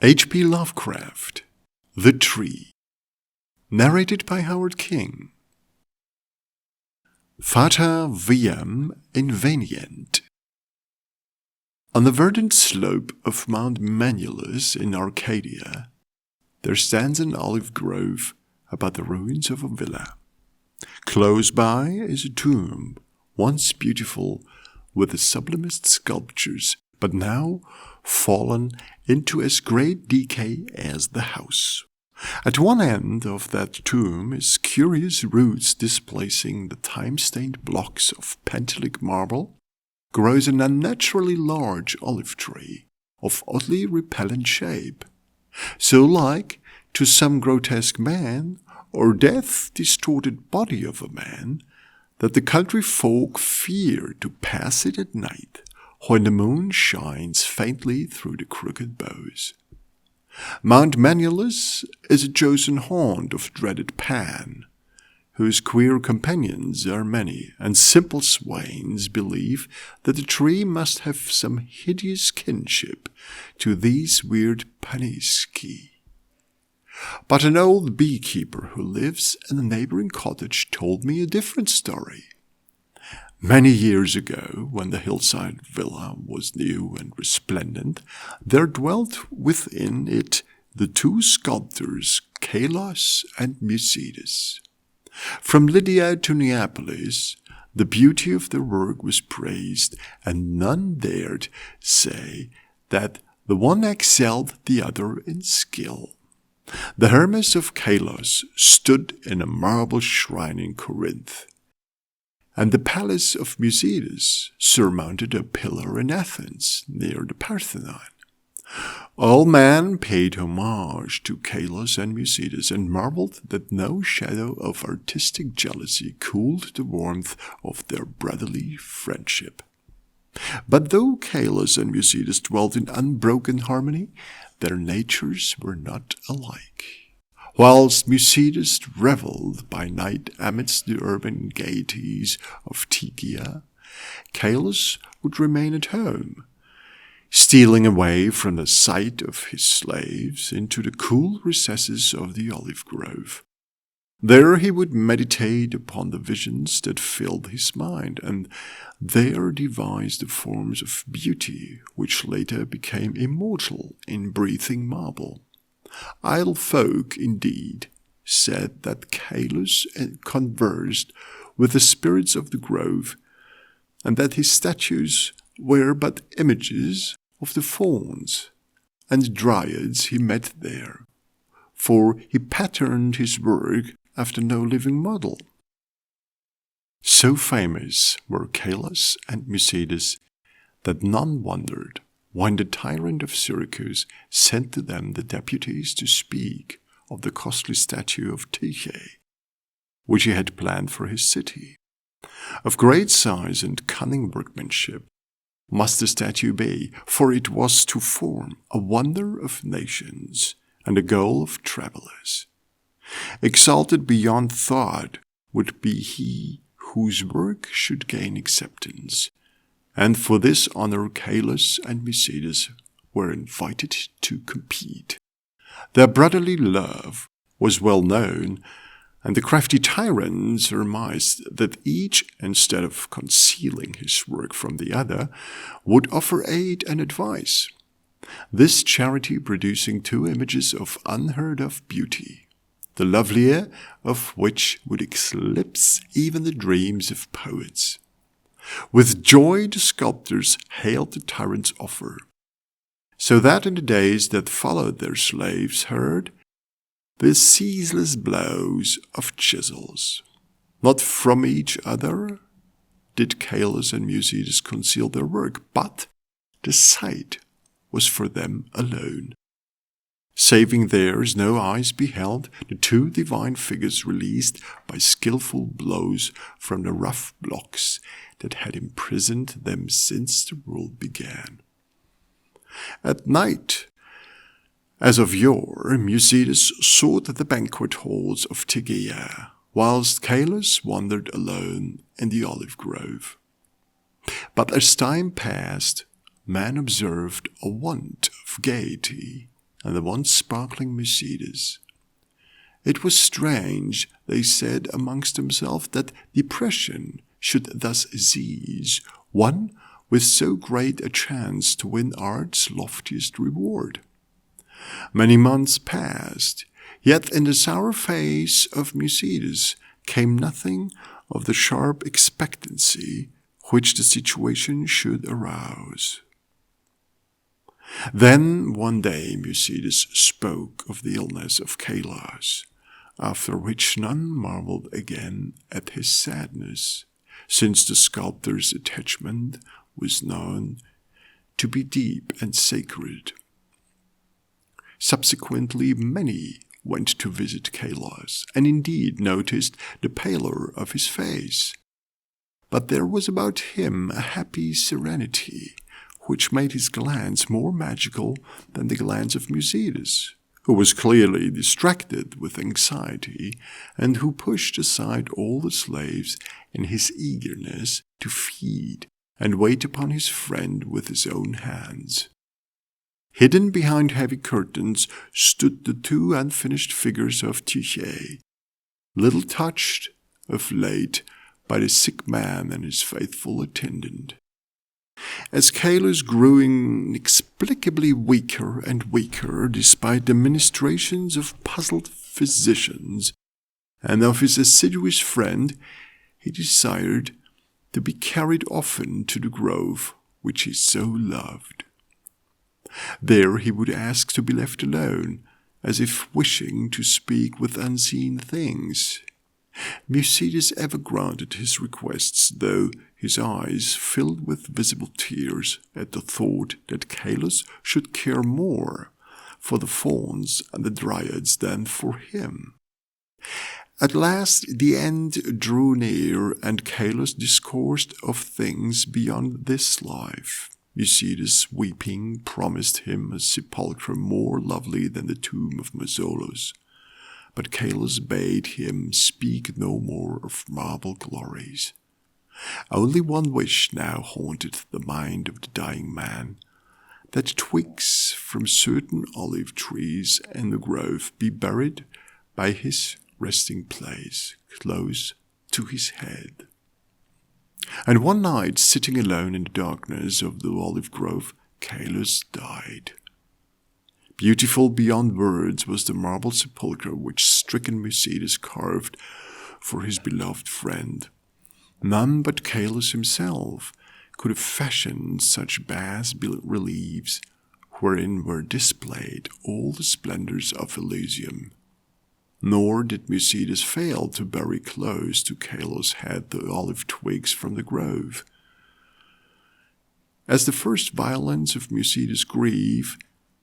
H.P. Lovecraft, The Tree. Narrated by Howard King. Fata viam invenient. On the verdant slope of Mount Manulus in Arcadia, there stands an olive grove about the ruins of a villa. Close by is a tomb, once beautiful with the sublimest sculptures, but now fallen into as great decay as the house. At one end of that tomb is curious roots displacing the time-stained blocks of Pentelic marble, grows an unnaturally large olive tree of oddly repellent shape, so like to some grotesque man or death-distorted body of a man that the country folk fear to pass it at night when the moon shines faintly through the crooked boughs. Mount Manulus is a chosen haunt of dreaded Pan, whose queer companions are many, and simple swains believe that the tree must have some hideous kinship to these weird Panisci. But an old beekeeper who lives in a neighboring cottage told me a different story. Many years ago, when the hillside villa was new and resplendent, there dwelt within it the two sculptors, Kalos and Musides. From Lydia to Neapolis, the beauty of their work was praised, and none dared say that the one excelled the other in skill. The Hermes of Kalos stood in a marble shrine in Corinth, and the palace of Musides surmounted a pillar in Athens near the Parthenon. All men paid homage to Kalos and Musides and marveled that no shadow of artistic jealousy cooled the warmth of their brotherly friendship. But though Kalos and Musides dwelt in unbroken harmony, their natures were not alike. Whilst Musides revelled by night amidst the urban gaieties of Tegea, Kalos would remain at home, stealing away from the sight of his slaves into the cool recesses of the olive grove. There he would meditate upon the visions that filled his mind, and there devise the forms of beauty which later became immortal in breathing marble. Idle folk, indeed, said that Kalos conversed with the spirits of the grove, and that his statues were but images of the fauns and dryads he met there, for he patterned his work after no living model. So famous were Kalos and Musides that none wondered when the tyrant of Syracuse sent to them the deputies to speak of the costly statue of Tyche, which he had planned for his city. Of great size and cunning workmanship must the statue be, for it was to form a wonder of nations and a goal of travelers. Exalted beyond thought would be he whose work should gain acceptance, and for this honor Kalos and Musides were invited to compete. Their brotherly love was well known, and the crafty tyrant surmised that each, instead of concealing his work from the other, would offer aid and advice, this charity producing two images of unheard-of beauty, the lovelier of which would eclipse even the dreams of poets. With joy the sculptors hailed the tyrant's offer, so that in the days that followed their slaves heard the ceaseless blows of chisels. Not from each other did Kalos and Musides conceal their work, but the sight was for them alone. Saving theirs, no eyes beheld the two divine figures released by skilful blows from the rough blocks that had imprisoned them since the world began. At night, as of yore, Musides sought the banquet halls of Tegea, whilst Kalos wandered alone in the olive grove. But as time passed, man observed a want of gaiety and the once sparkling Mercedes. It was strange, they said amongst themselves, that depression should thus seize one with so great a chance to win art's loftiest reward. Many months passed, yet in the sour face of Mercedes came nothing of the sharp expectancy which the situation should arouse. Then one day Mercedes spoke of the illness of Kalos, after which none marveled again at his sadness, since the sculptor's attachment was known to be deep and sacred. Subsequently, many went to visit Kalos, and indeed noticed the pallor of his face. But there was about him a happy serenity, which made his glance more magical than the glance of Mercedes, who was clearly distracted with anxiety, and who pushed aside all the slaves in his eagerness to feed and wait upon his friend with his own hands. Hidden behind heavy curtains stood the two unfinished figures of Tyche, little touched of late by the sick man and his faithful attendant. As Kalos grew inexplicably weaker and weaker, despite the ministrations of puzzled physicians and of his assiduous friend, he desired to be carried often to the grove which he so loved. There he would ask to be left alone, as if wishing to speak with unseen things. Mercedes ever granted his requests, though his eyes filled with visible tears at the thought that Kalos should care more for the fauns and the dryads than for him. At last the end drew near, and Kalos discoursed of things beyond this life. Mercedes, weeping, promised him a sepulchre more lovely than the tomb of Mausolus. But Kalos bade him speak no more of marble glories. Only one wish now haunted the mind of the dying man, that twigs from certain olive trees in the grove be buried by his resting place, close to his head. And one night, sitting alone in the darkness of the olive grove, Kalos died. Beautiful beyond words was the marble sepulchre which stricken Mercedes carved for his beloved friend. None but Kalos himself could have fashioned such bas-reliefs wherein were displayed all the splendors of Elysium. Nor did Mercedes fail to bury close to Kalos' head the olive twigs from the grove. As the first violence of Mercedes' grief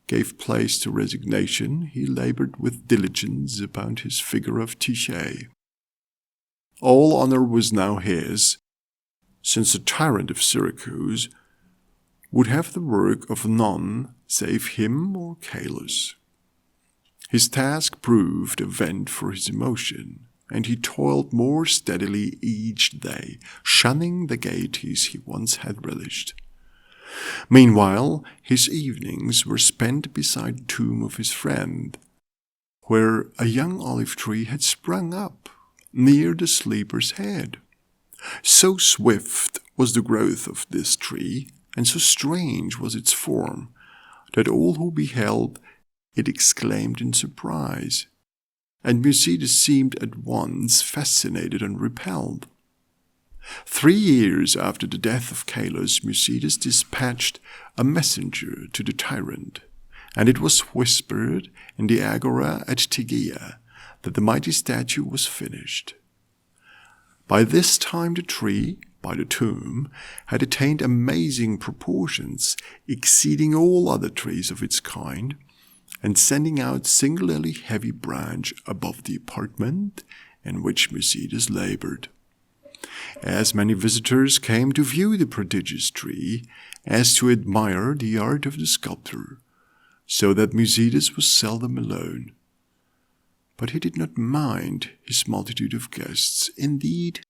gave place to resignation, he labored with diligence upon his figure of Tyche. All honor was now his, since the tyrant of Syracuse would have the work of none save him or Kalos. His task proved a vent for his emotion, and he toiled more steadily each day, shunning the gaieties he once had relished. Meanwhile, his evenings were spent beside the tomb of his friend, where a young olive tree had sprung up near the sleeper's head. So swift was the growth of this tree, and so strange was its form, that all who beheld it exclaimed in surprise, and Mercedes seemed at once fascinated and repelled. 3 years after the death of Kalos, Mercedes dispatched a messenger to the tyrant, and it was whispered in the agora at Tegea that the mighty statue was finished. By this time the tree, by the tomb, had attained amazing proportions, exceeding all other trees of its kind, and sending out singularly heavy branch above the apartment in which Mercedes labored. As many visitors came to view the prodigious tree as to admire the art of the sculptor, so that Mercedes was seldom alone. But he did not mind his multitude of guests. Indeed,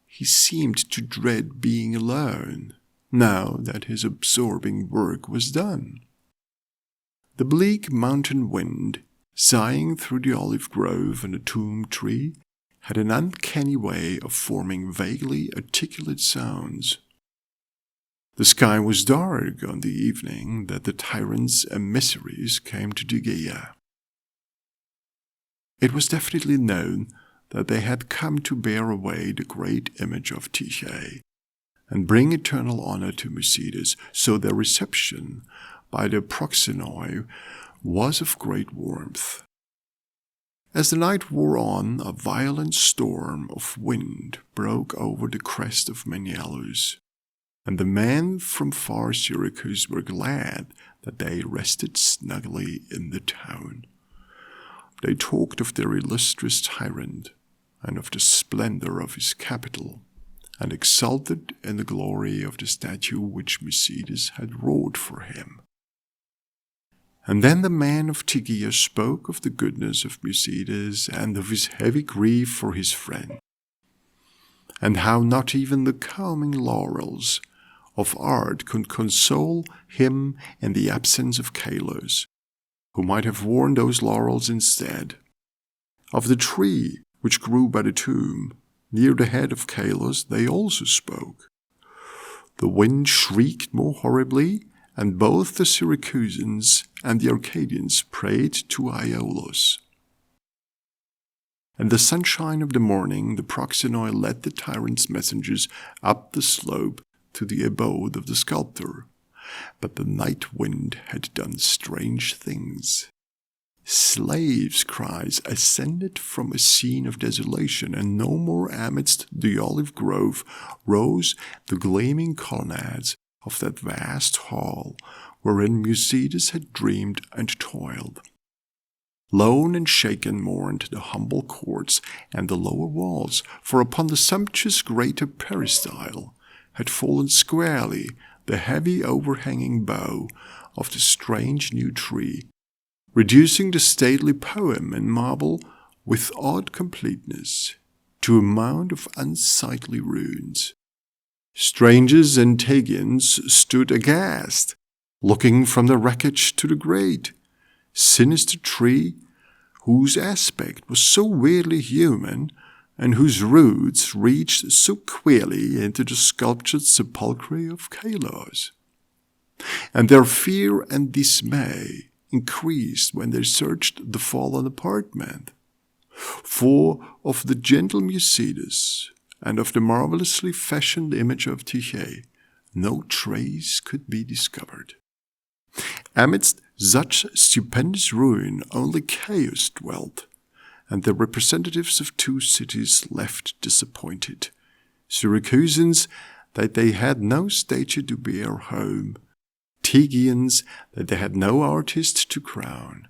he seemed to dread being alone, now that his absorbing work was done. The bleak mountain wind, sighing through the olive grove and the tomb tree, had an uncanny way of forming vaguely articulate sounds. The sky was dark on the evening that the tyrant's emissaries came to Tegea. It was definitely known that they had come to bear away the great image of Tyche and bring eternal honor to Mercedes, so their reception by the proxenoi was of great warmth. As the night wore on, a violent storm of wind broke over the crest of Menelaus, and the men from far Syracuse were glad that they rested snugly in the town. They talked of their illustrious tyrant and of the splendor of his capital, and exulted in the glory of the statue which Mercedes had wrought for him. And then the man of Tegea spoke of the goodness of Mercedes and of his heavy grief for his friend, and how not even the calming laurels of art could console him in the absence of Kalos, who might have worn those laurels instead. Of the tree which grew by the tomb, near the head of Kalos, they also spoke. The wind shrieked more horribly, and both the Syracusans and the Arcadians prayed to Iolaus. In the sunshine of the morning, the proxenoi led the tyrant's messengers up the slope to the abode of the sculptor. But the night wind had done strange things. Slaves' cries ascended from a scene of desolation, and no more amidst the olive grove rose the gleaming colonnades of that vast hall wherein Mercedes had dreamed and toiled. Lone and shaken mourned the humble courts and the lower walls, for upon the sumptuous greater peristyle had fallen squarely the heavy overhanging bough of the strange new tree, reducing the stately poem in marble with odd completeness to a mound of unsightly ruins. Strangers and Tegians stood aghast, looking from the wreckage to the great, sinister tree, whose aspect was so weirdly human, and whose roots reached so queerly into the sculptured sepulchre of Kalos. And their fear and dismay increased when they searched the fallen apartment. For of the gentle Mercedes and of the marvelously fashioned image of Tyche, no trace could be discovered. Amidst such stupendous ruin, only chaos dwelt, and the representatives of two cities left disappointed, Syracusans that they had no statue to bear home, Tegeans that they had no artist to crown.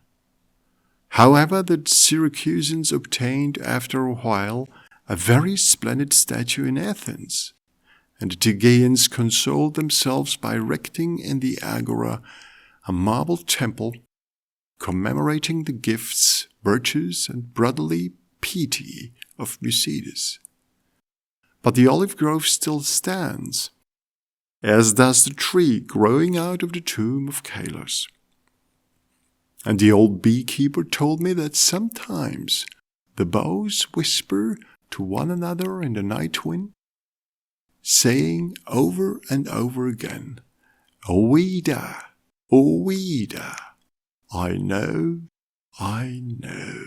However, the Syracusans obtained after a while a very splendid statue in Athens, and the Tegeans consoled themselves by erecting in the agora a marble temple commemorating the gifts, virtues, and brotherly piety of Mercedes. But the olive grove still stands, as does the tree growing out of the tomb of Kalos. And the old beekeeper told me that sometimes the boughs whisper to one another in the night wind, saying over and over again, Oida, Oida, I know, I know.